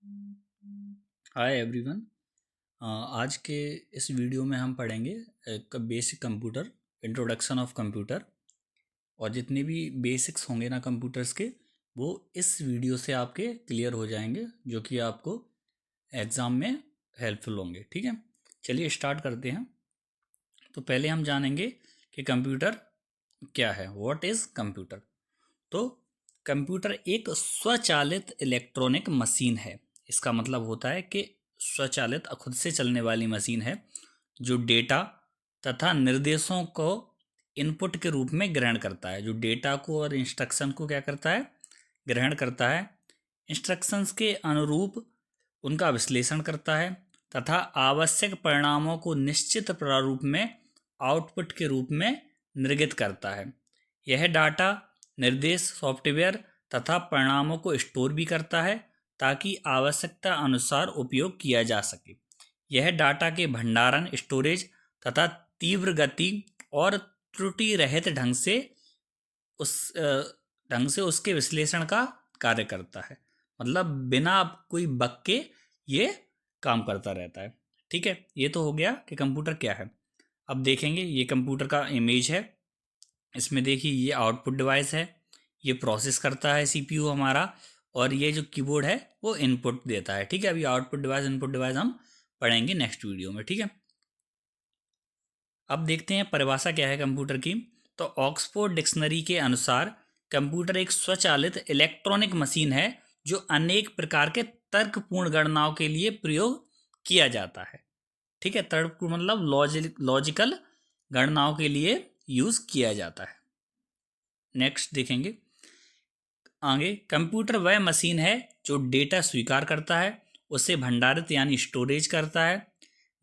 Hi everyone. आज के इस वीडियो में हम पढ़ेंगे एक basic computer, introduction of computer. और जितने भी बेसिक्स होंगे ना कंप्यूटर्स के, वो इस वीडियो से आपके क्लियर हो जाएंगे, जो कि आपको एग्ज़ाम में हेल्पफुल होंगे। ठीक है, चलिए स्टार्ट करते हैं। तो पहले हम जानेंगे कि कंप्यूटर क्या है, व्हाट इज़ कंप्यूटर। तो कंप्यूटर एक स्वचालित इलेक्ट्रॉनिक मशीन है। इसका मतलब होता है कि स्वचालित खुद से चलने वाली मशीन है जो डेटा तथा निर्देशों को इनपुट के रूप में ग्रहण करता है। जो डेटा को और इंस्ट्रक्शन को क्या करता है, ग्रहण करता है। इंस्ट्रक्शंस के अनुरूप उनका विश्लेषण करता है तथा आवश्यक परिणामों को निश्चित प्रारूप में आउटपुट के रूप में निर्गत करता है। यह डाटा, निर्देश, सॉफ्टवेयर तथा परिणामों को स्टोर भी करता है ताकि आवश्यकता अनुसार उपयोग किया जा सके। यह डाटा के भंडारण, स्टोरेज तथा तीव्र गति और त्रुटि रहित ढंग से उसके विश्लेषण का कार्य करता है। मतलब बिना कोई बग के ये काम करता रहता है। ठीक है, ये तो हो गया कि कंप्यूटर क्या है। अब देखेंगे, ये कंप्यूटर का इमेज है। इसमें देखिए, ये आउटपुट डिवाइस है, ये प्रोसेस करता है सीपीयू हमारा, और ये जो कीबोर्ड है वो इनपुट देता है। ठीक है, अभी आउटपुट डिवाइस, इनपुट डिवाइस हम पढ़ेंगे नेक्स्ट वीडियो में। ठीक है, अब देखते हैं परिभाषा क्या है कंप्यूटर की। तो ऑक्सफोर्ड डिक्शनरी के अनुसार कंप्यूटर एक स्वचालित इलेक्ट्रॉनिक मशीन है जो अनेक प्रकार के तर्कपूर्ण गणनाओं के लिए प्रयोग किया जाता है। ठीक है, तर्कपूर्ण मतलब लॉजिकल गणनाओं के लिए यूज किया जाता है। नेक्स्ट देखेंगे आगे। कंप्यूटर वह मशीन है जो डेटा स्वीकार करता है, उसे भंडारित यानी स्टोरेज करता है,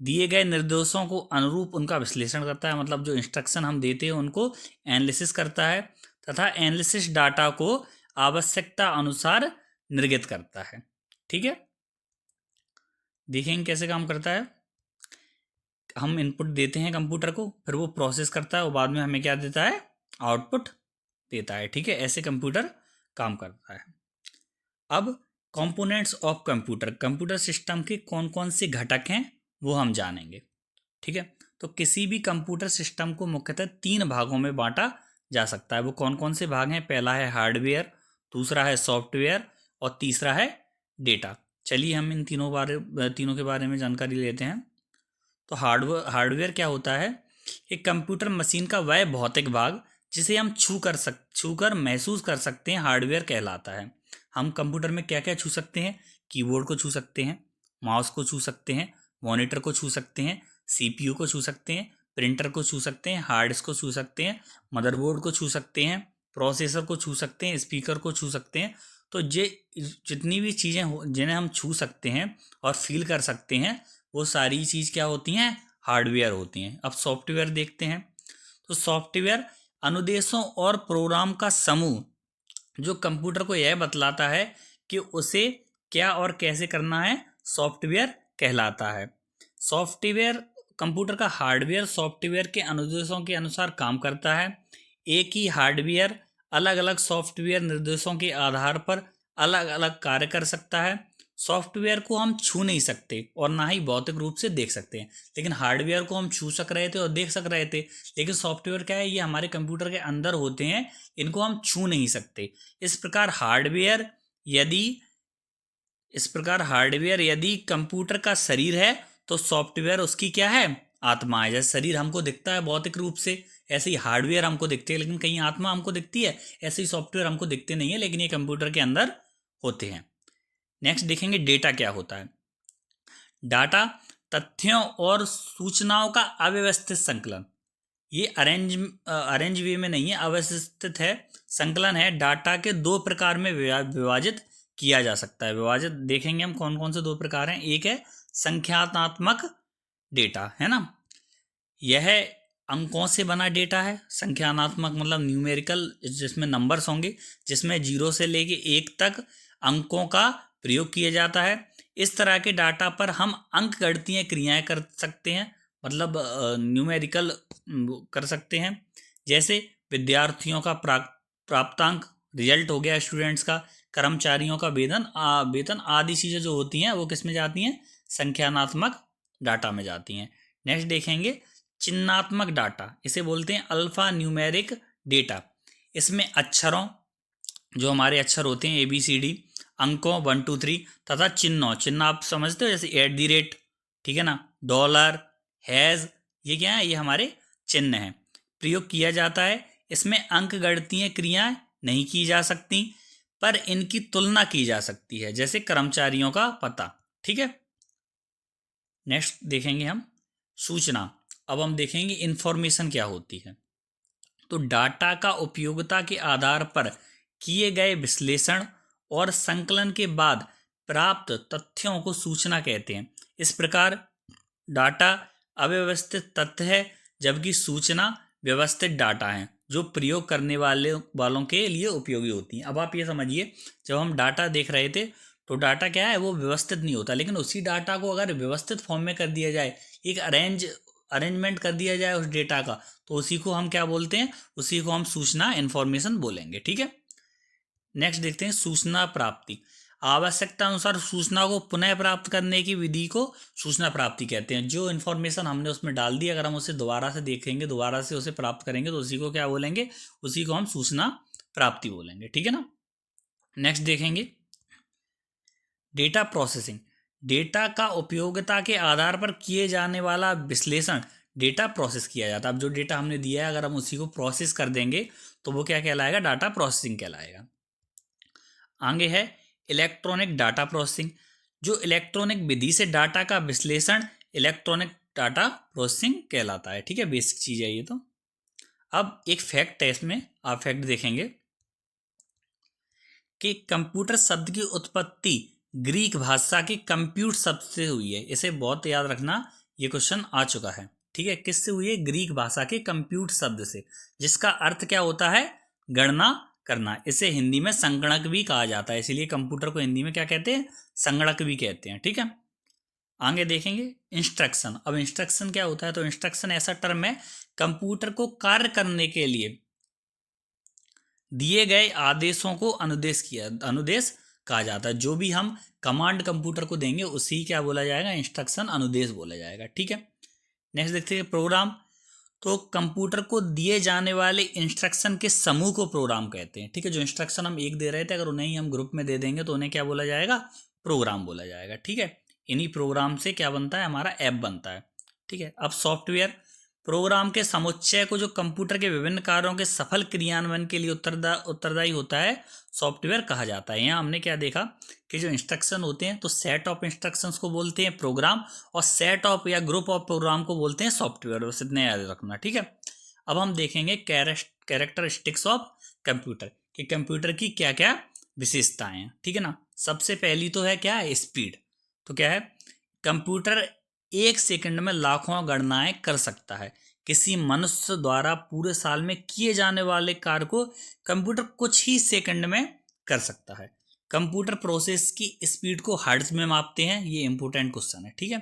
दिए गए निर्देशों को अनुरूप उनका विश्लेषण करता है, मतलब जो इंस्ट्रक्शन हम देते हैं उनको एनालिसिस करता है, तथा एनालिसिस डाटा को आवश्यकता अनुसार निर्गत करता है। ठीक है, देखेंगे कैसे काम करता है। हम इनपुट देते हैं कंप्यूटर को, फिर वो प्रोसेस करता है और बाद में हमें क्या देता है, आउटपुट देता है। ठीक है, ऐसे कंप्यूटर काम करता है। अब components of computer, computer system के कौन कौन से घटक हैं वो हम जानेंगे। ठीक है, तो किसी भी कंप्यूटर सिस्टम को मुख्यतः 3 भागों में बांटा जा सकता है। वो कौन कौन से भाग हैं? पहला है हार्डवेयर, दूसरा है सॉफ्टवेयर और तीसरा है डेटा। चलिए हम इन तीनों के बारे में जानकारी लेते हैं। तो हार्डवेयर क्या होता है? एक कंप्यूटर मशीन का वह भौतिक भाग जिसे हम छू कर महसूस कर सकते हैं, हार्डवेयर कहलाता है। हम कंप्यूटर में क्या क्या छू सकते हैं? कीबोर्ड को छू सकते हैं, माउस को छू सकते हैं, मॉनिटर को छू सकते हैं, सीपीयू को छू सकते हैं, प्रिंटर को छू सकते हैं, हार्ड डिस्क को छू सकते हैं, मदरबोर्ड को छू सकते हैं, प्रोसेसर को छू सकते हैं, स्पीकर को छू सकते हैं। तो ये जितनी भी चीज़ें जिन्हें हम छू सकते हैं और फील कर सकते हैं, वो सारी चीज़ क्या होती हैं? हार्डवेयर होती हैं। अब सॉफ्टवेयर देखते हैं। तो सॉफ्टवेयर अनुदेशों और प्रोग्राम का समूह जो कंप्यूटर को यह बतलाता है कि उसे क्या और कैसे करना है, सॉफ्टवेयर कहलाता है। सॉफ्टवेयर, कंप्यूटर का हार्डवेयर सॉफ्टवेयर के अनुदेशों के अनुसार काम करता है। एक ही हार्डवेयर अलग अलग सॉफ्टवेयर निर्देशों के आधार पर अलग अलग कार्य कर सकता है। सॉफ्टवेयर को हम छू नहीं सकते और ना ही भौतिक रूप से देख सकते हैं, लेकिन हार्डवेयर को हम छू सक रहे थे और देख सक रहे थे। लेकिन सॉफ्टवेयर क्या है, ये हमारे कंप्यूटर के अंदर होते हैं, इनको हम छू नहीं सकते। इस प्रकार हार्डवेयर यदि कंप्यूटर का शरीर है तो सॉफ्टवेयर उसकी क्या है, आत्मा है। जैसे शरीर हमको दिखता है भौतिक रूप से, ऐसे ही हार्डवेयर हमको दिखते हैं, लेकिन कहीं आत्मा हमको दिखती है, ऐसे ही सॉफ्टवेयर हमको दिखते नहीं है, लेकिन ये कंप्यूटर के अंदर होते हैं। नेक्स्ट देखेंगे डेटा क्या होता है। डाटा तथ्यों और सूचनाओं का अव्यवस्थित संकलन। ये अरेंज वे में नहीं है, अव्यवस्थित है, संकलन है। डाटा के 2 प्रकार में विभाजित किया जा सकता है। विभाजित देखेंगे हम कौन कौन से 2 प्रकार हैं। एक है संख्यात्मक डेटा, है ना, यह अंकों से बना डेटा है। संख्यात्मक मतलब न्यूमेरिकल, जिसमें नंबर्स होंगे, जिसमें 0 से लेके 1 तक अंकों का प्रयोग किया जाता है। इस तरह के डाटा पर हम अंक गणितीय क्रियाएं कर सकते हैं, मतलब न्यूमेरिकल कर सकते हैं। जैसे विद्यार्थियों का प्राप्तांक, रिजल्ट हो गया स्टूडेंट्स का, कर्मचारियों का वेतन आदि चीज़ें जो होती हैं वो किस में जाती हैं, संख्यानात्मक डाटा में जाती हैं। नेक्स्ट देखेंगे चिन्हात्मक डाटा, इसे बोलते हैं अल्फा न्यूमेरिक डेटा। इसमें अक्षरों, जो हमारे अक्षर होते हैं ABCD, अंकों 1 2 3 तथा चिन्ह आप समझते हो, जैसे @ ठीक है ना, डॉलर, हैज़, ये क्या है, ये हमारे चिन्ह हैं, प्रयोग किया जाता है। इसमें अंक गणितीय क्रियाएं नहीं की जा सकती, पर इनकी तुलना की जा सकती है, जैसे कर्मचारियों का पता। ठीक है, नेक्स्ट देखेंगे हम सूचना। अब हम देखेंगे इंफॉर्मेशन क्या होती है। तो डाटा का उपयोगिता के आधार पर किए गए विश्लेषण और संकलन के बाद प्राप्त तथ्यों को सूचना कहते हैं। इस प्रकार डाटा अव्यवस्थित तथ्य है, जबकि सूचना व्यवस्थित डाटा है जो प्रयोग करने वालों के लिए उपयोगी होती हैं। अब आप ये समझिए, जब हम डाटा देख रहे थे तो डाटा क्या है, वो व्यवस्थित नहीं होता, लेकिन उसी डाटा को अगर व्यवस्थित फॉर्म में कर दिया जाए, एक अरेंजमेंट कर दिया जाए उस डेटा का, तो उसी को हम क्या बोलते हैं, उसी को हम सूचना इन्फॉर्मेशन बोलेंगे। ठीक है, नेक्स्ट देखते हैं सूचना प्राप्ति। आवश्यकता अनुसार सूचना को पुनः प्राप्त करने की विधि को सूचना प्राप्ति कहते हैं। जो इन्फॉर्मेशन हमने उसमें डाल दी, अगर हम उसे दोबारा से देखेंगे, दोबारा से उसे प्राप्त करेंगे, तो उसी को क्या बोलेंगे, उसी को हम सूचना प्राप्ति बोलेंगे। ठीक है ना, नेक्स्ट देखेंगे डेटा प्रोसेसिंग। डेटा का उपयोगिता के आधार पर किए जाने वाला विश्लेषण डेटा प्रोसेस किया जाता है। अब जो डेटा हमने दिया है, अगर हम उसी को प्रोसेस कर देंगे तो वो क्या कहलाएगा, डाटा प्रोसेसिंग कहलाएगा। आगे है इलेक्ट्रॉनिक डाटा प्रोसेसिंग। जो इलेक्ट्रॉनिक विधि से डाटा का विश्लेषण इलेक्ट्रॉनिक डाटा प्रोसेसिंग कहलाता है। ठीक है, बेसिक चीज़ है ये तो। अब एक फैक्ट है इसमें, आप फैक्ट देखेंगे कि कंप्यूटर शब्द की उत्पत्ति ग्रीक भाषा के कंप्यूट शब्द से हुई है। इसे बहुत याद रखना, ये क्वेश्चन आ चुका है। ठीक है, किससे हुई है, ग्रीक भाषा के कंप्यूट शब्द से, जिसका अर्थ क्या होता है, गणना करना। इसे हिंदी में संगणक भी कहा जाता है, इसीलिए कंप्यूटर को हिंदी में क्या कहते हैं, संगणक भी कहते हैं। ठीक है, आगे देखेंगे इंस्ट्रक्शन। अब इंस्ट्रक्शन क्या होता है, तो इंस्ट्रक्शन ऐसा टर्म है कंप्यूटर को कार्य करने के लिए दिए गए आदेशों को अनुदेश कहा जाता है। जो भी हम कमांड कंप्यूटर को देंगे उसी क्या बोला जाएगा, इंस्ट्रक्शन, अनुदेश बोला जाएगा। ठीक है, नेक्स्ट देखते हैं प्रोग्राम। तो कंप्यूटर को दिए जाने वाले इंस्ट्रक्शन के समूह को प्रोग्राम कहते हैं। ठीक है, जो इंस्ट्रक्शन हम एक दे रहे थे, अगर उन्हें ही हम ग्रुप में दे देंगे तो उन्हें क्या बोला जाएगा, प्रोग्राम बोला जाएगा। ठीक है, इन्हीं प्रोग्राम से क्या बनता है, हमारा ऐप बनता है। ठीक है, अब सॉफ्टवेयर प्रोग्राम के समुच्चय को जो कंप्यूटर के विभिन्न कार्यों के सफल क्रियान्वयन के लिए उत्तरदायी होता है, सॉफ्टवेयर कहा जाता है। यहाँ हमने क्या देखा कि जो इंस्ट्रक्शन होते हैं, तो सेट ऑफ इंस्ट्रक्शंस को बोलते हैं प्रोग्राम, और सेट ऑफ या ग्रुप ऑफ प्रोग्राम को बोलते हैं सॉफ्टवेयर। बस इतने याद रखना। ठीक है, अब हम देखेंगे कैरेक्टरिस्टिक्स ऑफ कंप्यूटर, कि कंप्यूटर की क्या क्या विशेषताएं हैं। ठीक है ना, सबसे पहली तो है क्या है, स्पीड। तो क्या है, कंप्यूटर 1 सेकंड में लाखों गणनाएं कर सकता है। किसी मनुष्य द्वारा पूरे साल में किए जाने वाले कार्य को कंप्यूटर कुछ ही सेकंड में कर सकता है। कंप्यूटर प्रोसेस की स्पीड को हर्ट्ज में मापते हैं, ये इंपॉर्टेंट क्वेश्चन है। ठीक है,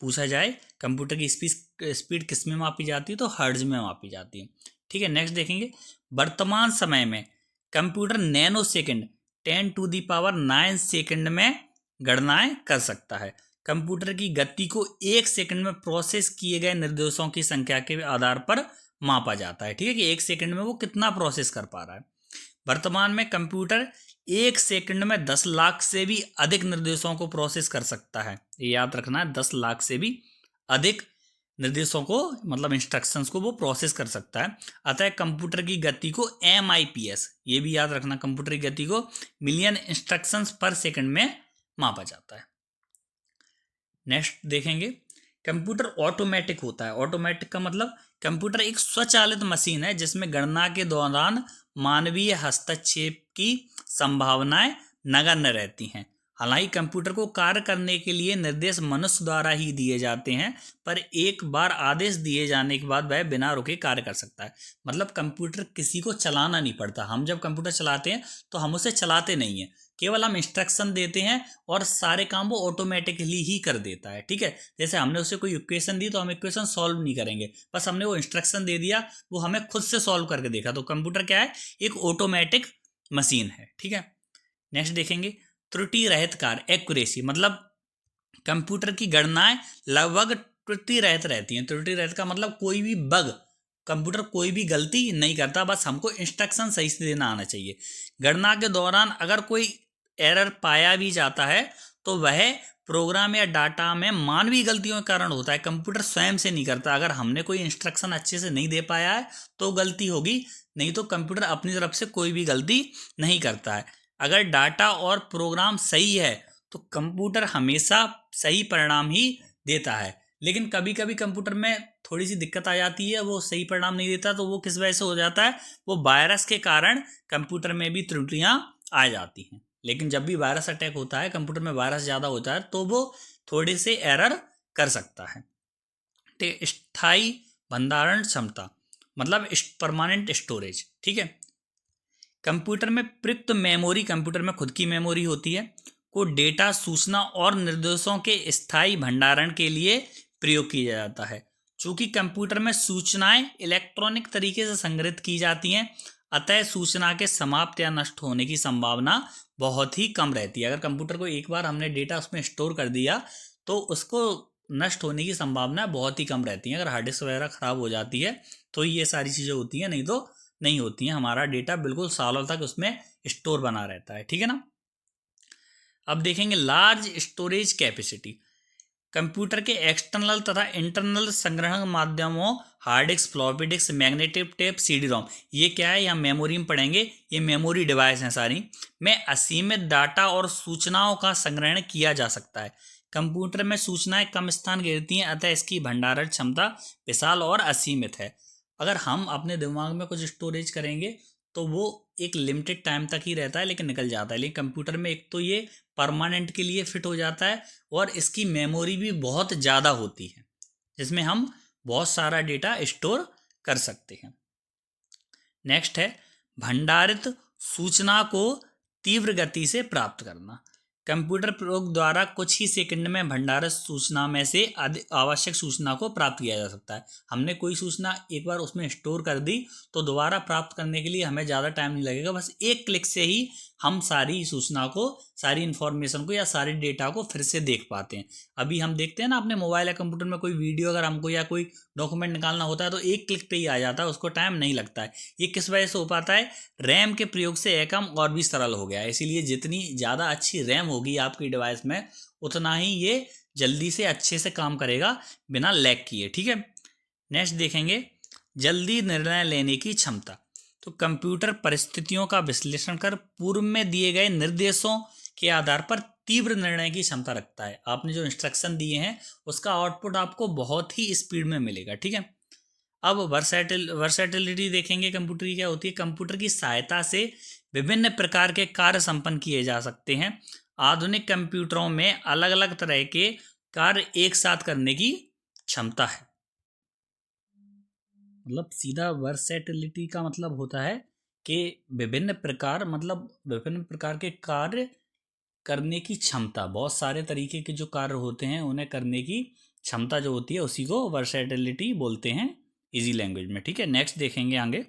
पूछा जाए कंप्यूटर की स्पीड किस में मापी जाती है, तो हर्ट्ज में मापी जाती है। ठीक है, नेक्स्ट देखेंगे वर्तमान समय में कंप्यूटर नैनो सेकंड 10⁹ सेकंड में गणनाएं कर सकता है। कंप्यूटर की गति को 1 सेकंड में प्रोसेस किए गए निर्देशों की संख्या के आधार पर मापा जाता है। ठीक है, कि 1 सेकंड में वो कितना प्रोसेस कर पा रहा है। वर्तमान में कंप्यूटर 1 सेकंड में 10 लाख से भी अधिक निर्देशों को प्रोसेस कर सकता है। ये याद रखना है, 10 लाख से भी अधिक निर्देशों को, मतलब इंस्ट्रक्शंस को वो प्रोसेस कर सकता है। अतः कंप्यूटर की गति को MIPS, ये भी याद रखना, कंप्यूटर की गति को मिलियन इंस्ट्रक्शंस पर सेकंड में मापा जाता है। नेक्स्ट देखेंगे कंप्यूटर ऑटोमेटिक होता है। ऑटोमेटिक का मतलब कंप्यूटर एक स्वचालित मशीन है जिसमें गणना के दौरान मानवीय हस्तक्षेप की संभावनाएं नगण्य रहती हैं। हालांकि कंप्यूटर को कार्य करने के लिए निर्देश मनुष्य द्वारा ही दिए जाते हैं, पर एक बार आदेश दिए जाने के बाद वह बिना रुके कार्य कर सकता है। मतलब कंप्यूटर किसी को चलाना नहीं पड़ता। हम जब कंप्यूटर चलाते हैं तो हम उसे चलाते नहीं हैं, केवल हम इंस्ट्रक्शन देते हैं और सारे काम वो ऑटोमेटिकली ही कर देता है। ठीक है, जैसे हमने उसे कोई इक्वेशन दी तो हम इक्वेशन सॉल्व नहीं करेंगे, बस हमने वो इंस्ट्रक्शन दे दिया, वो हमें खुद से सॉल्व करके देखा। तो कंप्यूटर क्या है, एक ऑटोमेटिक मशीन है। ठीक है, नेक्स्ट देखेंगे त्रुटि रहित कार्य, एक्यूरेसी, मतलब कंप्यूटर की गणनाएं लगभग त्रुटि रहित रहती हैं। त्रुटि रहित का मतलब कोई भी बग, कंप्यूटर कोई भी गलती नहीं करता, बस हमको इंस्ट्रक्शन सही से देना आना चाहिए। गणना के दौरान अगर कोई एरर पाया भी जाता है तो वह प्रोग्राम या डाटा में मानवीय गलतियों के कारण होता है, कंप्यूटर स्वयं से नहीं करता। अगर हमने कोई इंस्ट्रक्शन अच्छे से नहीं दे पाया है तो गलती होगी, नहीं तो कंप्यूटर अपनी तरफ से कोई भी गलती नहीं करता है। अगर डाटा और प्रोग्राम सही है तो कंप्यूटर हमेशा सही परिणाम ही देता है। लेकिन कभी कभी कंप्यूटर में थोड़ी सी दिक्कत आ जाती है, वो सही परिणाम नहीं देता, तो वो किस वजह से हो जाता है, वो वायरस के कारण कंप्यूटर में भी त्रुटियां आ जाती हैं। लेकिन जब भी वायरस अटैक होता है, कंप्यूटर में वायरस ज़्यादा होता है, तो वो थोड़े से एरर कर सकता है। स्थायी भंडारण क्षमता, मतलब परमानेंट स्टोरेज। ठीक है, कंप्यूटर में प्रयुक्त मेमोरी, कंप्यूटर में खुद की मेमोरी होती है, को डेटा, सूचना और निर्देशों के स्थायी भंडारण के लिए प्रयोग किया जाता है। चूंकि कंप्यूटर में सूचनाएं इलेक्ट्रॉनिक तरीके से संग्रहित की जाती हैं, अतः सूचना के समाप्त या नष्ट होने की संभावना बहुत ही कम रहती है। अगर कंप्यूटर को एक बार हमने डेटा उसमें स्टोर कर दिया तो उसको नष्ट होने की संभावना बहुत ही कम रहती है। अगर हार्ड डिस्क वगैरह खराब हो जाती है तो ये सारी चीज़ें होती हैं, नहीं तो नहीं होती हैं। हमारा डेटा बिल्कुल सालों तक उसमें स्टोर बना रहता है। ठीक है ना। अब देखेंगे लार्ज स्टोरेज कैपेसिटी, कंप्यूटर के एक्सटर्नल तथा इंटरनल संग्रहण माध्यमों, hard disk, floppy disk, magnetic tape, CD ROM, ये क्या है, यहाँ मेमोरी में पढ़ेंगे, ये मेमोरी डिवाइस हैं सारी, में असीमित डाटा और सूचनाओं का संग्रहण किया जा सकता है। कंप्यूटर में सूचनाएं कम स्थान घेरती हैं, अतः इसकी भंडारण क्षमता विशाल और असीमित है। अगर हम अपने दिमाग में कुछ स्टोरेज करेंगे तो वो एक लिमिटेड टाइम तक ही रहता है, लेकिन निकल जाता है। लेकिन कंप्यूटर में एक तो ये परमानेंट के लिए फिट हो जाता है और इसकी मेमोरी भी बहुत ज़्यादा होती है, जिसमें हम बहुत सारा डेटा स्टोर कर सकते हैं। नेक्स्ट है भंडारित सूचना को तीव्र गति से प्राप्त करना, कंप्यूटर प्रयोग द्वारा कुछ ही सेकंड में भंडारित सूचना में से आवश्यक सूचना को प्राप्त किया जा सकता है। हमने कोई सूचना एक बार उसमें स्टोर कर दी तो दोबारा प्राप्त करने के लिए हमें ज़्यादा टाइम नहीं लगेगा, बस एक क्लिक से ही हम सारी सूचना को, सारी इन्फॉर्मेशन को या सारे डेटा को फिर से देख पाते हैं। अभी हम देखते हैं ना अपने मोबाइल या कंप्यूटर में कोई वीडियो अगर हमको या कोई डॉक्यूमेंट निकालना होता है तो एक क्लिक पे ही आ जाता है, उसको टाइम नहीं लगता है। ये किस वजह से हो पाता है, रैम के प्रयोग से यह काम और भी सरल हो गया है। इसीलिए जितनी ज़्यादा अच्छी रैम होगी आपकी डिवाइस में, उतना ही ये जल्दी से अच्छे से काम करेगा बिना लैग किए। ठीक है, नेक्स्ट देखेंगे जल्दी निर्णय लेने की क्षमता, तो कंप्यूटर परिस्थितियों का विश्लेषण कर पूर्व में दिए गए निर्देशों के आधार पर तीव्र निर्णय की क्षमता रखता है। आपने जो इंस्ट्रक्शन दिए हैं उसका आउटपुट आपको बहुत ही स्पीड में मिलेगा। ठीक है, अब वर्सेटिलिटी देखेंगे कंप्यूटर की क्या होती है। कंप्यूटर की सहायता से विभिन्न प्रकार के कार्य संपन्न किए जा सकते हैं। आधुनिक कंप्यूटरों में अलग अलग तरह के कार्य एक साथ करने की क्षमता है। मतलब सीधा वर्सेटिलिटी का मतलब होता है कि विभिन्न प्रकार, मतलब विभिन्न प्रकार के कार्य करने की क्षमता, बहुत सारे तरीके के जो कार्य होते हैं उन्हें करने की क्षमता जो होती है उसी को वर्सेटिलिटी बोलते हैं इजी लैंग्वेज में। ठीक है, नेक्स्ट देखेंगे आगे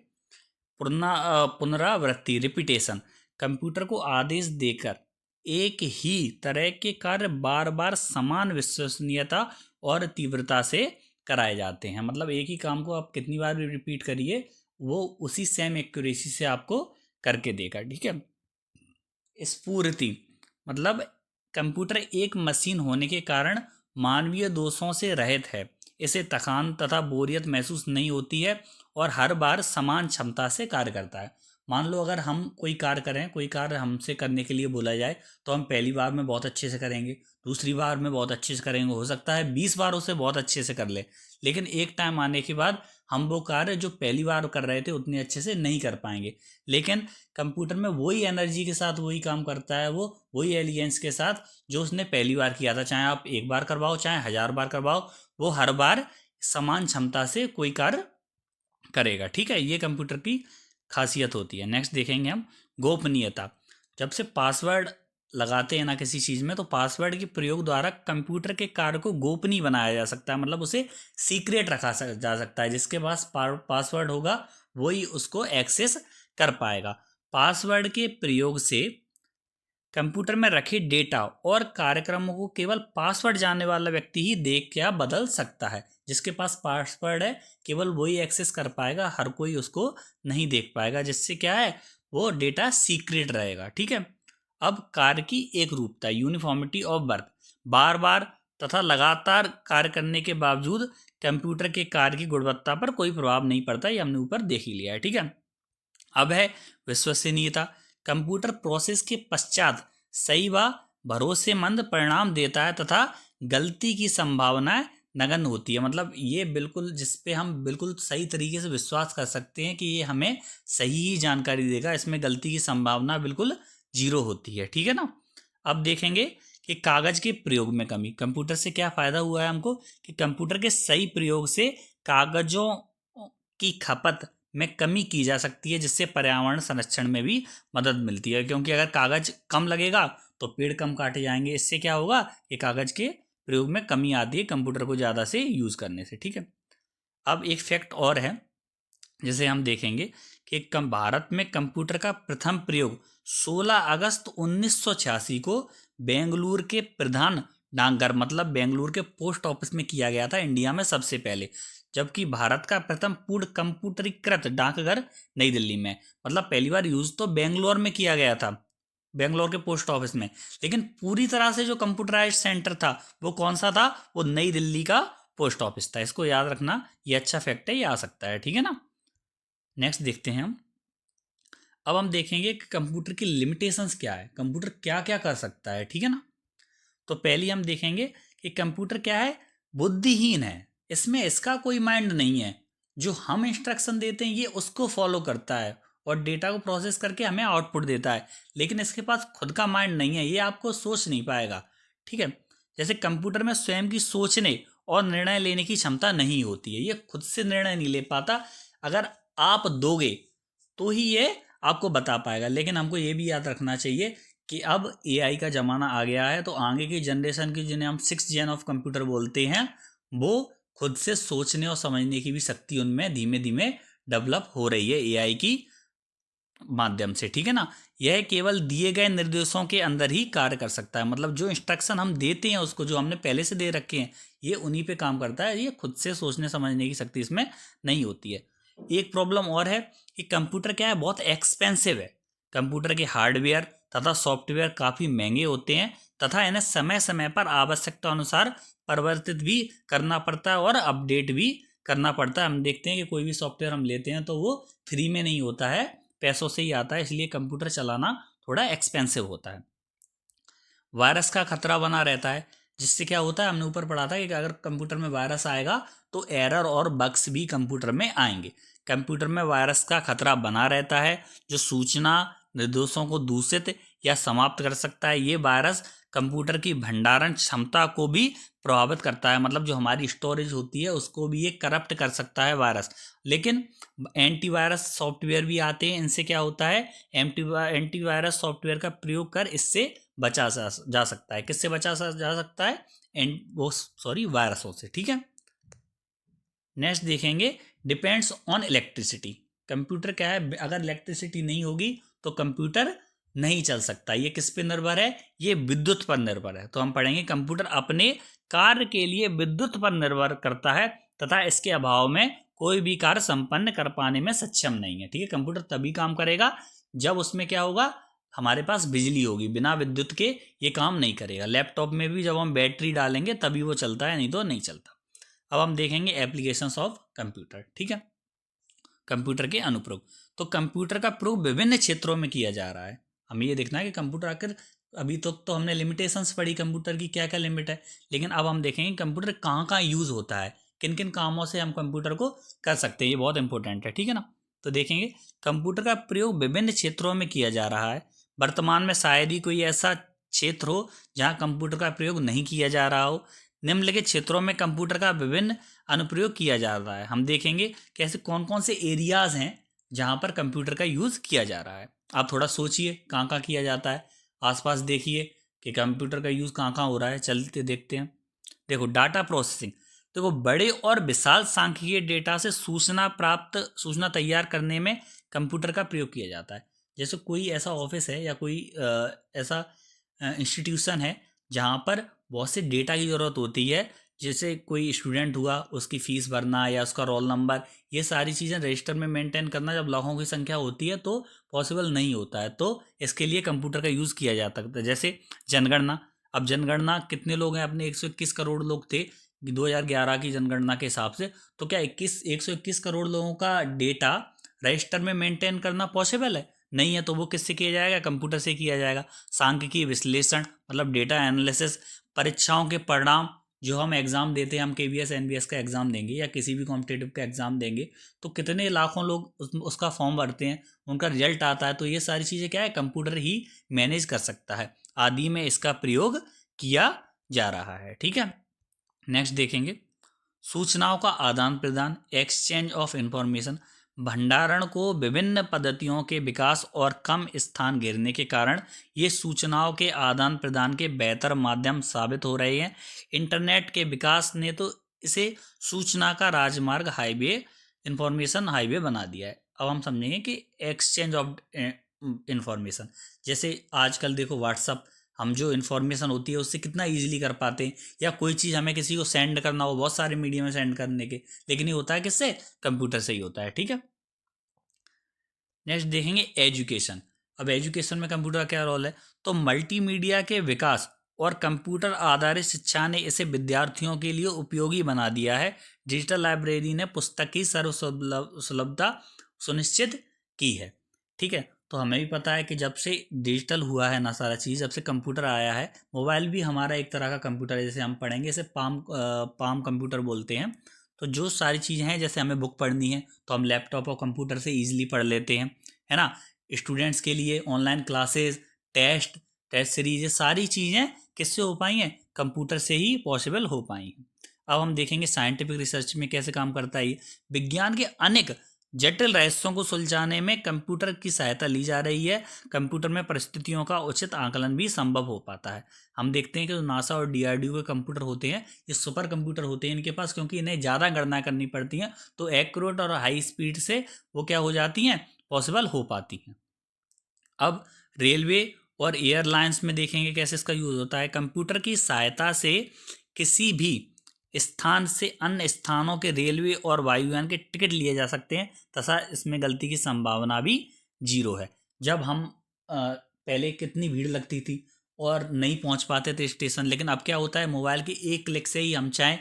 पुनरावृत्ति, रिपीटेशन, कंप्यूटर को आदेश देकर एक ही तरह के कार्य बार बार समान विश्वसनीयता और तीव्रता से कराए जाते हैं। मतलब एक ही काम को आप कितनी बार भी रिपीट करिए, वो उसी सेम एक्यूरेसी से आपको करके देगा। ठीक है, स्फूर्ति, मतलब कंप्यूटर एक मशीन होने के कारण मानवीय दोषों से रहित है, इसे थकान तथा बोरियत महसूस नहीं होती है और हर बार समान क्षमता से कार्य करता है। मान लो अगर हम कोई कार्य करें, कोई कार्य हमसे करने के लिए बोला जाए तो हम पहली बार में बहुत अच्छे से करेंगे, दूसरी बार में बहुत अच्छे से करेंगे, हो सकता है 20 बार उसे बहुत अच्छे से कर ले। लेकिन एक टाइम आने के बाद हम वो कार्य जो पहली बार कर रहे थे उतने अच्छे से नहीं कर पाएंगे। लेकिन कंप्यूटर में वही एनर्जी के साथ वही काम करता है, वो वही एलिगेंस के साथ जो उसने पहली बार किया था। चाहे आप एक बार करवाओ चाहे 1000 बार करवाओ, वो हर बार समान क्षमता से कोई कार्य करेगा। ठीक है, ये कंप्यूटर की खासियत होती है। नेक्स्ट देखेंगे हम गोपनीयता, जब से पासवर्ड लगाते हैं ना किसी चीज़ में, तो पासवर्ड के प्रयोग द्वारा कंप्यूटर के कार्य को गोपनीय बनाया जा सकता है, मतलब उसे सीक्रेट रखा जा सकता है। जिसके पास पासवर्ड होगा वही उसको एक्सेस कर पाएगा। पासवर्ड के प्रयोग से कंप्यूटर में रखे डेटा और कार्यक्रमों को केवल पासवर्ड जानने वाला व्यक्ति ही देख या बदल सकता है। जिसके पास पासवर्ड है केवल वही एक्सेस कर पाएगा, हर कोई उसको नहीं देख पाएगा, जिससे क्या है वो डेटा सीक्रेट रहेगा। ठीक है। अब कार्य की एक रूपता, यूनिफॉर्मिटी ऑफ वर्क, बार बार तथा लगातार कार्य करने के बावजूद कंप्यूटर के कार्य की गुणवत्ता पर कोई प्रभाव नहीं पड़ता, ये हमने ऊपर देख ही लिया है। ठीक है। अब है विश्वसनीयता। कंप्यूटर प्रोसेस के पश्चात सही व भरोसेमंद परिणाम देता है तथा गलती की संभावना नगण्य होती है। मतलब ये बिल्कुल जिस पे हम बिल्कुल सही तरीके से विश्वास कर सकते हैं कि ये हमें सही ही जानकारी देगा, इसमें गलती की संभावना बिल्कुल 0 होती है। ठीक है ना। अब देखेंगे कि कागज के प्रयोग में कमी। कंप्यूटर से क्या फ़ायदा हुआ है हमको कि कंप्यूटर के सही प्रयोग से कागजों की खपत में कमी की जा सकती है, जिससे पर्यावरण संरक्षण में भी मदद मिलती है। क्योंकि अगर कागज कम लगेगा तो पेड़ कम काटे जाएंगे, इससे क्या होगा कि कागज के प्रयोग में कमी आती है कंप्यूटर को ज़्यादा से यूज़ करने से। ठीक है। अब एक फैक्ट और है जिसे हम देखेंगे कि भारत में कंप्यूटर का प्रथम प्रयोग 16 अगस्त 1986 को बेंगलुरु के प्रधान डाकघर मतलब बेंगलुरु के पोस्ट ऑफिस में किया गया था, इंडिया में सबसे पहले। जबकि भारत का प्रथम पूर्ण कंप्यूटरीकृत डाकघर नई दिल्ली में, मतलब पहली बार यूज तो बेंगलोर में किया गया था, बेंगलोर के पोस्ट ऑफिस में। लेकिन पूरी तरह से जो कंप्यूटराइज सेंटर था वो कौन सा था, वो नई दिल्ली का पोस्ट ऑफिस था। इसको याद रखना, ये अच्छा फैक्ट है, ये आ सकता है। ठीक है ना। नेक्स्ट देखते हैं हम। अब हम देखेंगे कि कंप्यूटर की लिमिटेशंस क्या है, कंप्यूटर क्या क्या कर सकता है। ठीक है ना। तो पहले हम देखेंगे कि कंप्यूटर क्या है, बुद्धिहीन है, इसमें इसका कोई माइंड नहीं है। जो हम इंस्ट्रक्शन देते हैं ये उसको फॉलो करता है और डेटा को प्रोसेस करके हमें आउटपुट देता है, लेकिन इसके पास खुद का माइंड नहीं है, ये आपको सोच नहीं पाएगा। ठीक है। जैसे कंप्यूटर में स्वयं की सोचने और निर्णय लेने की क्षमता नहीं होती है, ये खुद से निर्णय नहीं ले पाता। अगर आप दोगे तो ही ये आपको बता पाएगा। लेकिन हमको ये भी याद रखना चाहिए कि अब एआई का ज़माना आ गया है, तो आगे की जनरेशन की जिन्हें हम 6th जेन ऑफ कंप्यूटर बोलते हैं, वो खुद से सोचने और समझने की भी शक्ति उनमें धीमे धीमे डेवलप हो रही है एआई की माध्यम से। ठीक है ना। यह केवल दिए गए निर्देशों के अंदर ही कार्य कर सकता है, मतलब जो इंस्ट्रक्शन हम देते हैं उसको, जो हमने पहले से दे रखे हैं, ये उन्हीं पे काम करता है। ये खुद से सोचने समझने की शक्ति इसमें नहीं होती है। एक प्रॉब्लम और है कि कंप्यूटर क्या है, बहुत एक्सपेंसिव है। कंप्यूटर के हार्डवेयर तथा सॉफ्टवेयर काफ़ी महंगे होते हैं तथा इन्हें समय समय पर आवश्यकता अनुसार परिवर्तित भी करना पड़ता है और अपडेट भी करना पड़ता है। हम देखते हैं कि कोई भी सॉफ्टवेयर हम लेते हैं तो वो फ्री में नहीं होता है, पैसों से ही आता है, इसलिए कंप्यूटर चलाना थोड़ा एक्सपेंसिव होता है। वायरस का खतरा बना रहता है, जिससे क्या होता है, हमने ऊपर पढ़ा था कि अगर कंप्यूटर में वायरस आएगा तो एरर और बग्स भी कंप्यूटर में आएंगे। कंप्यूटर में वायरस का खतरा बना रहता है जो सूचना निर्देशों को दूषित या समाप्त कर सकता है। ये वायरस कंप्यूटर की भंडारण क्षमता को भी प्रभावित करता है, मतलब जो हमारी स्टोरेज होती है उसको भी ये करप्ट कर सकता है वायरस। लेकिन एंटीवायरस सॉफ्टवेयर भी आते हैं, इनसे क्या होता है, एंटीवायरस सॉफ्टवेयर का प्रयोग कर इससे बचा जा सकता है। किससे बचा जा सकता है, वायरसों से। ठीक है। नेक्स्ट देखेंगे डिपेंड्स ऑन इलेक्ट्रिसिटी। कंप्यूटर क्या है, अगर इलेक्ट्रिसिटी नहीं होगी तो कंप्यूटर नहीं चल सकता। ये किस पे निर्भर है, ये विद्युत पर निर्भर है। तो हम पढ़ेंगे कंप्यूटर अपने कार्य के लिए विद्युत पर निर्भर करता है तथा इसके अभाव में कोई भी कार्य संपन्न कर पाने में सक्षम नहीं है। ठीक है। कंप्यूटर तभी काम करेगा जब उसमें क्या होगा, हमारे पास बिजली होगी, बिना विद्युत के ये काम नहीं करेगा। लैपटॉप में भी जब हम बैटरी डालेंगे तभी वो चलता है, नहीं तो नहीं चलता। अब हम देखेंगे एप्लीकेशंस ऑफ कंप्यूटर। ठीक है। कंप्यूटर के अनुप्रयोग। तो कंप्यूटर का प्रयोग विभिन्न क्षेत्रों में किया जा रहा है। हमें ये देखना है कि कंप्यूटर आखिर, अभी तक तो हमने लिमिटेशंस पढ़ी कंप्यूटर की, क्या क्या लिमिट है, लेकिन अब हम देखेंगे कंप्यूटर कहाँ कहाँ यूज़ होता है, किन किन कामों से हम कंप्यूटर को कर सकते हैं। ये बहुत इंपॉर्टेंट है। ठीक है ना। तो देखेंगे कंप्यूटर का प्रयोग विभिन्न क्षेत्रों में किया जा रहा है। वर्तमान में शायद ही कोई ऐसा क्षेत्र हो जहाँ कंप्यूटर का प्रयोग नहीं किया जा रहा हो। निम्नलिखित क्षेत्रों में कंप्यूटर का विभिन्न अनुप्रयोग किया जा रहा है। हम देखेंगे कैसे कौन कौन से एरियाज हैं जहाँ पर कंप्यूटर का यूज़ किया जा रहा है। आप थोड़ा सोचिए कहाँ कहाँ किया जाता है, आसपास देखिए कि कंप्यूटर का यूज़ कहाँ कहाँ हो रहा है। चलते देखते हैं। देखो डाटा प्रोसेसिंग, देखो बड़े और विशाल सांख्यिकीय डेटा से सूचना तैयार करने में कंप्यूटर का प्रयोग किया जाता है। जैसे कोई ऐसा ऑफिस है या कोई ऐसा इंस्टीट्यूशन है जहाँ पर बहुत से डेटा की ज़रूरत होती है, जैसे कोई स्टूडेंट हुआ, उसकी फ़ीस भरना या उसका रोल नंबर, ये सारी चीज़ें रजिस्टर में मेंटेन करना जब लाखों की संख्या होती है तो पॉसिबल नहीं होता है। तो इसके लिए कंप्यूटर का यूज़ किया जा सकता है। जैसे जनगणना, अब जनगणना कितने लोग हैं, अपने 121 करोड़ लोग थे 2011 की जनगणना के हिसाब से। तो क्या 121 करोड़ लोगों का डेटा रजिस्टर में मेंटेन करना पॉसिबल है? नहीं है। तो वो किससे किया जाएगा? कंप्यूटर से किया जाएगा। सांख्यिकीय विश्लेषण मतलब डेटा एनालिसिस, परीक्षाओं के परिणाम, जो हम एग्ज़ाम देते हैं, हम केवीएस एनबीएस का एग्ज़ाम देंगे या किसी भी कॉम्पिटेटिव का एग्ज़ाम देंगे, तो कितने लाखों लोग उसका फॉर्म भरते हैं, उनका रिजल्ट आता है। तो ये सारी चीज़ें क्या है, कंप्यूटर ही मैनेज कर सकता है। आदि में इसका प्रयोग किया जा रहा है। ठीक है, नेक्स्ट देखेंगे सूचनाओं का आदान प्रदान, एक्सचेंज ऑफ इंफॉर्मेशन। भंडारण को विभिन्न पद्धतियों के विकास और कम स्थान घेरने के कारण ये सूचनाओं के आदान प्रदान के बेहतर माध्यम साबित हो रहे हैं। इंटरनेट के विकास ने तो इसे सूचना का राजमार्ग, हाईवे, इंफॉर्मेशन हाईवे बना दिया है। अब हम समझेंगे कि एक्सचेंज ऑफ इंफॉर्मेशन, जैसे आजकल देखो व्हाट्सअप, हम जो इन्फॉर्मेशन होती है उससे कितना इजीली कर पाते हैं, या कोई चीज़ हमें किसी को सेंड करना हो, बहुत सारे मीडियम में सेंड करने के, लेकिन ये होता है किससे? कंप्यूटर से ही होता है। ठीक है, नेक्स्ट देखेंगे एजुकेशन। अब एजुकेशन में कंप्यूटर का क्या रोल है? तो मल्टीमीडिया के विकास और कंप्यूटर आधारित शिक्षा ने इसे विद्यार्थियों के लिए उपयोगी बना दिया है। डिजिटल लाइब्रेरी ने पुस्तक की सुलभता सुनिश्चित की है। ठीक है, तो हमें भी पता है कि जब से डिजिटल हुआ है ना सारा चीज़, जब से कंप्यूटर आया है, मोबाइल भी हमारा एक तरह का कंप्यूटर है। जैसे हम पढ़ेंगे इसे पाम कंप्यूटर बोलते हैं। तो जो सारी चीज़ें हैं, जैसे हमें बुक पढ़नी है तो हम लैपटॉप और कंप्यूटर से ईजिली पढ़ लेते हैं, है ना। स्टूडेंट्स के लिए online classes, test, test series, ये सारी चीज़ें किससे हो पाई हैं? कंप्यूटर से ही पॉसिबल हो पाई हैं। अब हम देखेंगे साइंटिफिक रिसर्च में कैसे काम करता है ये। विज्ञान के अनेक जटिल रहस्यों को सुलझाने में कंप्यूटर की सहायता ली जा रही है। कंप्यूटर में परिस्थितियों का उचित आकलन भी संभव हो पाता है। हम देखते हैं कि जो नासा और डीआरडीओ के कंप्यूटर होते हैं, ये सुपर कंप्यूटर होते हैं इनके पास, क्योंकि इन्हें ज़्यादा गणना करनी पड़ती हैं, तो एक्यूरेट और हाई स्पीड से वो क्या हो जाती हैं? पॉसिबल हो पाती हैं। अब रेलवे और एयरलाइंस में देखेंगे कैसे इसका यूज़ होता है। कंप्यूटर की सहायता से किसी भी स्थान से अन्य स्थानों के रेलवे और वायुयान के टिकट लिए जा सकते हैं, तथा इसमें गलती की संभावना भी 0 है। जब हम पहले कितनी भीड़ लगती थी और नहीं पहुंच पाते थे स्टेशन, लेकिन अब क्या होता है, मोबाइल के एक क्लिक से ही हम चाहें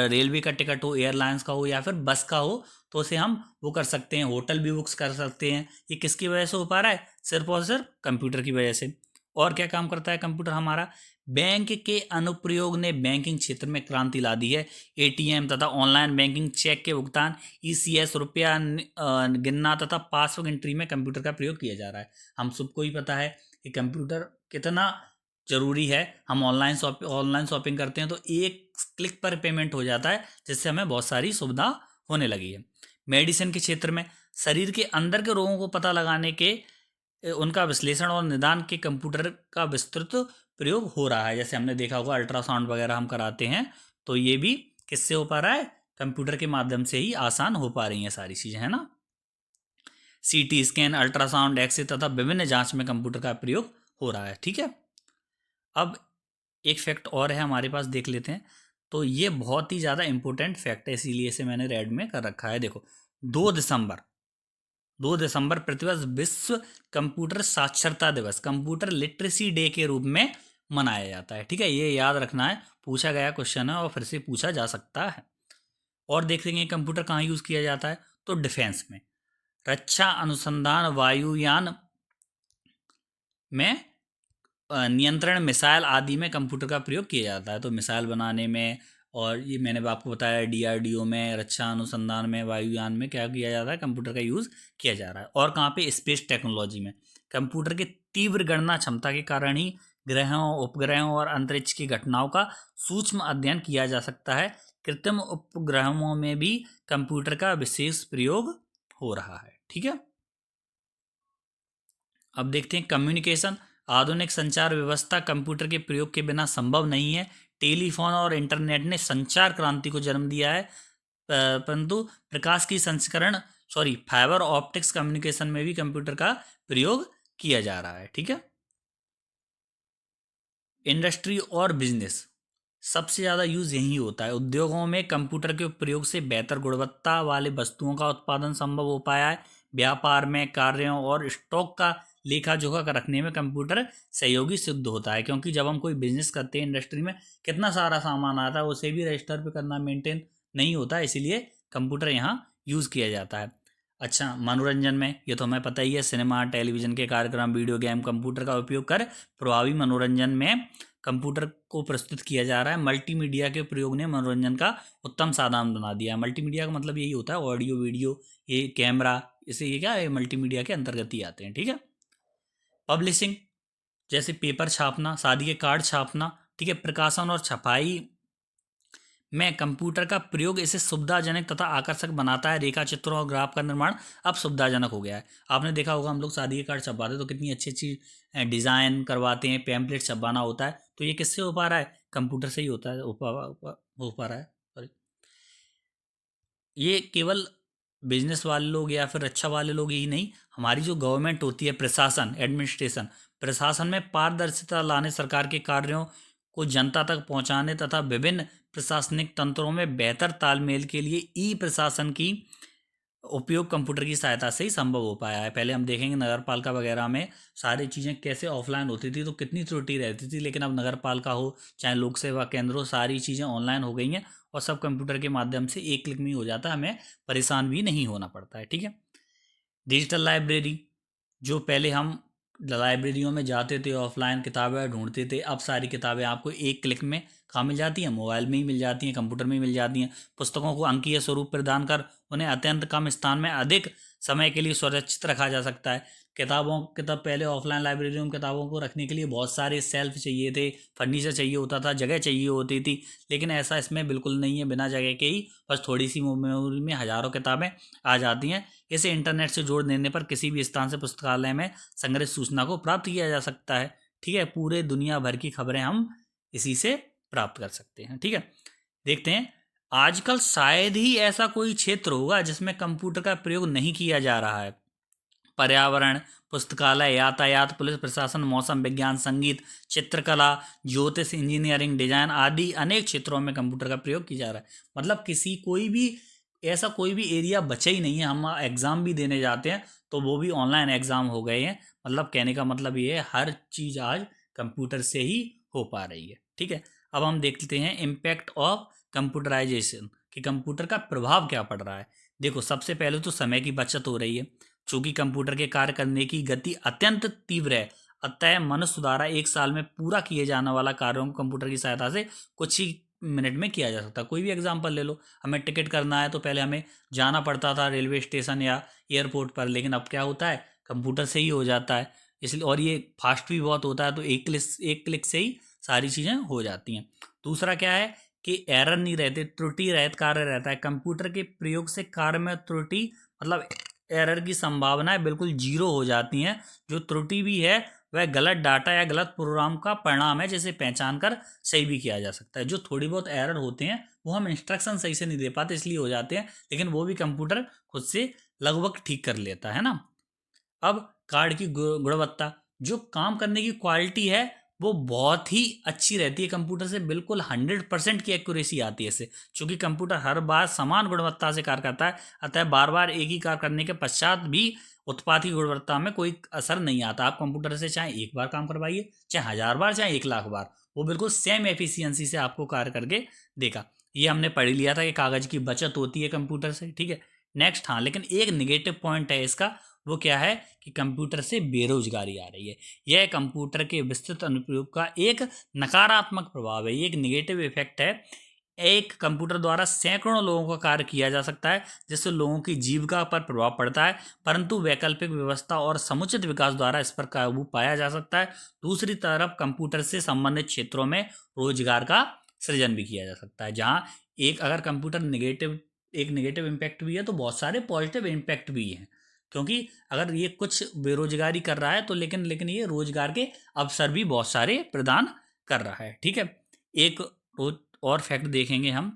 रेलवे का टिकट हो, एयरलाइंस का हो या फिर बस का हो, तो उसे हम वो कर सकते हैं, होटल भी बुक्स कर सकते हैं। ये किसकी वजह से हो पा रहा है? सिर्फ और सिर्फ कंप्यूटर की वजह से। और क्या काम करता है कंप्यूटर हमारा? बैंक के अनुप्रयोग ने बैंकिंग क्षेत्र में क्रांति ला दी है। एटीएम तथा ऑनलाइन बैंकिंग, चेक के भुगतान, ईसीएस, रुपया गिनना तथा पासबुक एंट्री में कंप्यूटर का प्रयोग किया जा रहा है। हम सबको ही पता है कि कंप्यूटर कितना ज़रूरी है। हम ऑनलाइन शॉपिंग करते हैं तो एक क्लिक पर पेमेंट हो जाता है, जिससे हमें बहुत सारी सुविधा होने लगी है। मेडिसिन के क्षेत्र में शरीर के अंदर के रोगों को पता लगाने के, उनका विश्लेषण और निदान के कंप्यूटर का विस्तृत प्रयोग हो रहा है। जैसे हमने देखा होगा अल्ट्रासाउंड वगैरह हम कराते हैं, तो ये भी किससे हो पा रहा है? कंप्यूटर के माध्यम से ही आसान हो पा रही हैं सारी चीज़ें, है ना। सीटी स्कैन, अल्ट्रासाउंड, एक्सरे तथा विभिन्न जांच में कंप्यूटर का प्रयोग हो रहा है। ठीक है, अब एक फैक्ट और है हमारे पास, देख लेते हैं। तो ये बहुत ही ज़्यादा इंपॉर्टेंट फैक्ट है, इसीलिए इसे मैंने रेड में कर रखा है। देखो, 2 दिसंबर 2 दिसंबर प्रतिवर्ष विश्व कंप्यूटर साक्षरता दिवस, कंप्यूटर लिटरेसी डे के रूप में मनाया जाता है। ठीक है, ये याद रखना है, पूछा गया क्वेश्चन है और फिर से पूछा जा सकता है। और देखेंगे कंप्यूटर कहाँ यूज़ किया जाता है, तो डिफेंस में, रक्षा अनुसंधान, वायुयान में, नियंत्रण, मिसाइल आदि में कंप्यूटर का प्रयोग किया जाता है। तो मिसाइल बनाने में, और ये मैंने आपको बताया डीआरडीओ में, रक्षा अनुसंधान में, वायुयान में क्या किया जाता है? कंप्यूटर का यूज़ किया जा रहा है। और कहाँ पे? स्पेस टेक्नोलॉजी में। कंप्यूटर की तीव्र गणना क्षमता के कारण ही ग्रहों, उपग्रहों और अंतरिक्ष की घटनाओं का सूक्ष्म अध्ययन किया जा सकता है। कृत्रिम उपग्रहों में भी कंप्यूटर का विशेष प्रयोग हो रहा है। ठीक है, अब देखते हैं कम्युनिकेशन। आधुनिक संचार व्यवस्था कंप्यूटर के प्रयोग के बिना संभव नहीं है। टेलीफोन और इंटरनेट ने संचार क्रांति को जन्म दिया है, परंतु प्रकाश की संस्करण फाइबर ऑप्टिक्स कम्युनिकेशन में भी कंप्यूटर का प्रयोग किया जा रहा है। ठीक है, इंडस्ट्री और बिजनेस सबसे ज़्यादा यूज़ यही होता है। उद्योगों में कंप्यूटर के प्रयोग से बेहतर गुणवत्ता वाले वस्तुओं का उत्पादन संभव हो पाया है। व्यापार में कार्यों और स्टॉक का लेखा जोखा रखने में कंप्यूटर सहयोगी सिद्ध होता है, क्योंकि जब हम कोई बिजनेस करते हैं इंडस्ट्री में कितना सारा सामान आता है, उसे भी रजिस्टर पे करना, मेंटेन नहीं होता, इसीलिए कंप्यूटर यहाँ यूज़ किया जाता है। अच्छा, मनोरंजन में ये तो हमें पता ही है, सिनेमा, टेलीविजन के कार्यक्रम, वीडियो गेम कंप्यूटर का उपयोग कर प्रभावी मनोरंजन में कंप्यूटर को प्रस्तुत किया जा रहा है। मल्टीमीडिया के प्रयोग ने मनोरंजन का उत्तम साधन बना दिया है। मल्टीमीडिया का मतलब यही होता है, ऑडियो वीडियो, ये कैमरा, इसे ये क्या है, मल्टीमीडिया के अंतर्गत ही आते हैं। ठीक है, पब्लिशिंग जैसे पेपर छापना, शादी के कार्ड छापना, ठीक है, प्रकाशन और छपाई में कंप्यूटर का प्रयोग इसे सुविधाजनक तथा आकर्षक बनाता है। रेखा चित्रों और ग्राफ का निर्माण अब सुविधाजनक हो गया है। आपने देखा होगा, हम लोग शादी के कार्ड छपवाते तो कितनी अच्छी अच्छी डिज़ाइन करवाते हैं, पैम्पलेट छपवाना होता है, तो ये किससे हो पा रहा है? कंप्यूटर से ही होता है, हो पा रहा है। सॉरी, ये केवल बिजनेस वाले लोग या फिर रक्षा वाले लोग ही नहीं, हमारी जो गवर्नमेंट होती है, प्रशासन, एडमिनिस्ट्रेशन, प्रशासन में पारदर्शिता लाने, सरकार के कार्यों को जनता तक पहुंचाने तथा विभिन्न प्रशासनिक तंत्रों में बेहतर तालमेल के लिए ई प्रशासन की उपयोग कंप्यूटर की सहायता से ही संभव हो पाया है। पहले हम देखेंगे नगर पालिका वगैरह में सारी चीज़ें कैसे ऑफलाइन होती थी, तो कितनी त्रुटि रहती थी, लेकिन अब नगर पालिका हो चाहे लोक सेवा केंद्र हो, सारी चीज़ें ऑनलाइन हो गई हैं और सब कंप्यूटर के माध्यम से एक क्लिक में ही हो जाता है, हमें परेशान भी नहीं होना पड़ता है। ठीक है, डिजिटल लाइब्रेरी, जो पहले हम लाइब्रेरियों में जाते थे, ऑफलाइन किताबें ढूंढते थे, अब सारी किताबें आपको एक क्लिक में कहाँ मिल जाती हैं? मोबाइल में ही मिल जाती हैं, कंप्यूटर में ही मिल जाती हैं। पुस्तकों को अंकीय स्वरूप प्रदान कर उन्हें अत्यंत कम स्थान में अधिक समय के लिए सुरक्षित रखा जा सकता है। किताब पहले ऑफलाइन लाइब्रेरी में किताबों को रखने के लिए बहुत सारे सेल्फ चाहिए थे, फर्नीचर चाहिए होता था, जगह चाहिए होती थी, लेकिन ऐसा इसमें बिल्कुल नहीं है। बिना जगह के ही बस थोड़ी सी मेमोरी में हज़ारों किताबें आ जाती हैं। इसे इंटरनेट से जोड़ देने पर किसी भी स्थान से पुस्तकालय में संग्रहित सूचना को प्राप्त किया जा सकता है। ठीक है, पूरे दुनिया भर की खबरें हम इसी से प्राप्त कर सकते हैं। ठीक है, देखते हैं, आजकल शायद ही ऐसा कोई क्षेत्र होगा जिसमें कंप्यूटर का प्रयोग नहीं किया जा रहा है। पर्यावरण, पुस्तकालय, यातायात, पुलिस प्रशासन, मौसम विज्ञान, संगीत, चित्रकला, ज्योतिष, इंजीनियरिंग, डिजाइन आदि अनेक क्षेत्रों में कंप्यूटर का प्रयोग किया जा रहा है। मतलब किसी कोई भी ऐसा कोई भी एरिया बचा ही नहीं है। हम एग्ज़ाम भी देने जाते हैं तो वो भी ऑनलाइन एग्ज़ाम हो गए हैं। मतलब कहने का मतलब ये है, हर चीज़ आज कंप्यूटर से ही हो पा रही है। ठीक है, अब हम देखते हैं इम्पैक्ट ऑफ कंप्यूटराइजेशन, कि कंप्यूटर का प्रभाव क्या पड़ रहा है। देखो, सबसे पहले तो समय की बचत हो रही है, चूँकि कंप्यूटर के कार्य करने की गति अत्यंत तीव्र है, अतः मनुष्य द्वारा एक साल में पूरा किए जाने वाला कार्यों को कंप्यूटर की सहायता से कुछ ही मिनट में किया जा सकता है। कोई भी एग्जाम्पल ले लो, हमें टिकट करना है तो पहले हमें जाना पड़ता था रेलवे स्टेशन या एयरपोर्ट पर, लेकिन अब क्या होता है, कंप्यूटर से ही हो जाता है। इसलिए, और ये फास्ट भी बहुत होता है, तो एक क्लिक से ही सारी चीज़ें हो जाती हैं। दूसरा क्या है कि एरर नहीं रहते, त्रुटि रहित कार्य रहता है। कंप्यूटर के प्रयोग से कार्य में त्रुटि मतलब एरर की संभावनाएं बिल्कुल जीरो हो जाती हैं। जो त्रुटि भी है वह गलत डाटा या गलत प्रोग्राम का परिणाम है, जिसे पहचान कर सही भी किया जा सकता है। जो थोड़ी बहुत एरर होते हैं वो हम इंस्ट्रक्शन सही से नहीं दे पाते इसलिए हो जाते हैं, लेकिन वो भी कंप्यूटर खुद से लगभग ठीक कर लेता है ना। अब कार्ड की गुणवत्ता, जो काम करने की क्वालिटी है वो बहुत ही अच्छी रहती है कंप्यूटर से, बिल्कुल 100% की एक्यूरेसी आती है इससे। चूँकि कंप्यूटर हर बार समान गुणवत्ता से कार्य करता है, अतः बार बार एक ही कार्य करने के पश्चात भी उत्पाद की गुणवत्ता में कोई असर नहीं आता। आप कंप्यूटर से चाहे एक बार काम करवाइए, चाहे 1000 बार, चाहे 1 लाख बार, वो बिल्कुल सेम एफिशिएंसी से आपको कार्य करके देगा। ये हमने पढ़ लिया था कि कागज़ की बचत होती है कंप्यूटर से। ठीक है, नेक्स्ट, हाँ, लेकिन एक निगेटिव पॉइंट है इसका, वो क्या है कि कंप्यूटर से बेरोजगारी आ रही है। यह कंप्यूटर के विस्तृत अनुप्रयोग का एक नकारात्मक प्रभाव है, ये एक निगेटिव इफेक्ट है। एक कंप्यूटर द्वारा सैकड़ों लोगों का कार्य किया जा सकता है, जिससे लोगों की जीविका पर प्रभाव पड़ता है, परंतु वैकल्पिक व्यवस्था और समुचित विकास द्वारा इस पर काबू पाया जा सकता है। दूसरी तरफ कंप्यूटर से संबंधित क्षेत्रों में रोजगार का सृजन भी किया जा सकता है। जहाँ एक अगर कंप्यूटर एक निगेटिव इम्पैक्ट भी है, तो बहुत सारे पॉजिटिव इम्पैक्ट भी हैं। क्योंकि अगर ये कुछ बेरोजगारी कर रहा है तो लेकिन ये रोजगार के अवसर भी बहुत सारे प्रदान कर रहा है। ठीक है, एक रोज और फैक्ट देखेंगे हम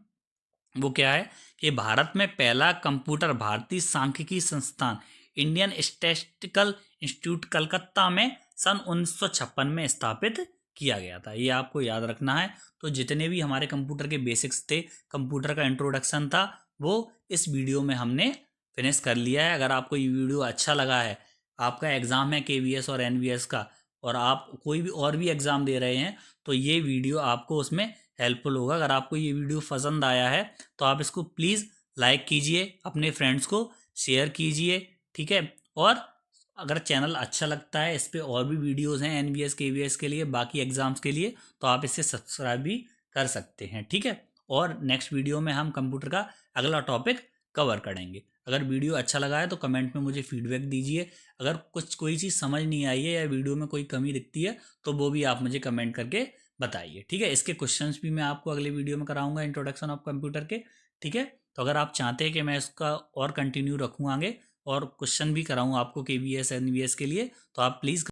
वो क्या है कि भारत में पहला कंप्यूटर भारतीय सांख्यिकी संस्थान इंडियन स्टैटिस्टिकल इंस्टीट्यूट कलकत्ता में सन 1956 में स्थापित किया गया था। ये आपको याद रखना है। तो जितने भी हमारे कंप्यूटर के बेसिक्स थे, कंप्यूटर का इंट्रोडक्शन था, वो इस वीडियो में हमने फिनिश कर लिया है। अगर आपको ये वीडियो अच्छा लगा है, आपका एग्ज़ाम है केवीएस और एनवीएस का, और आप कोई भी और भी एग्ज़ाम दे रहे हैं, तो ये वीडियो आपको उसमें हेल्पफुल होगा। अगर आपको ये वीडियो पसंद आया है तो आप इसको प्लीज़ लाइक कीजिए, अपने फ्रेंड्स को शेयर कीजिए, ठीक है। और अगर चैनल अच्छा लगता है, इस पे और भी वीडियोस हैं एनवीएस केवीएस के लिए, बाकी एग्जाम्स के लिए, तो आप इसे सब्सक्राइब भी कर सकते हैं, ठीक है। और नेक्स्ट वीडियो में हम कंप्यूटर का अगला टॉपिक कवर करेंगे। अगर वीडियो अच्छा लगा है तो कमेंट में मुझे फीडबैक दीजिए। अगर कुछ कोई चीज़ समझ नहीं आई है या वीडियो में कोई कमी दिखती है तो वो भी आप मुझे कमेंट करके बताइए, ठीक है। इसके क्वेश्चंस भी मैं आपको अगले वीडियो में कराऊंगा, इंट्रोडक्शन ऑफ कंप्यूटर के, ठीक है। तो अगर आप चाहते हैं कि मैं इसका और कंटिन्यू रखूँ आगे और क्वेश्चन भी कराऊँ आपको केवीएस एनवीएस के लिए, तो आप प्लीज़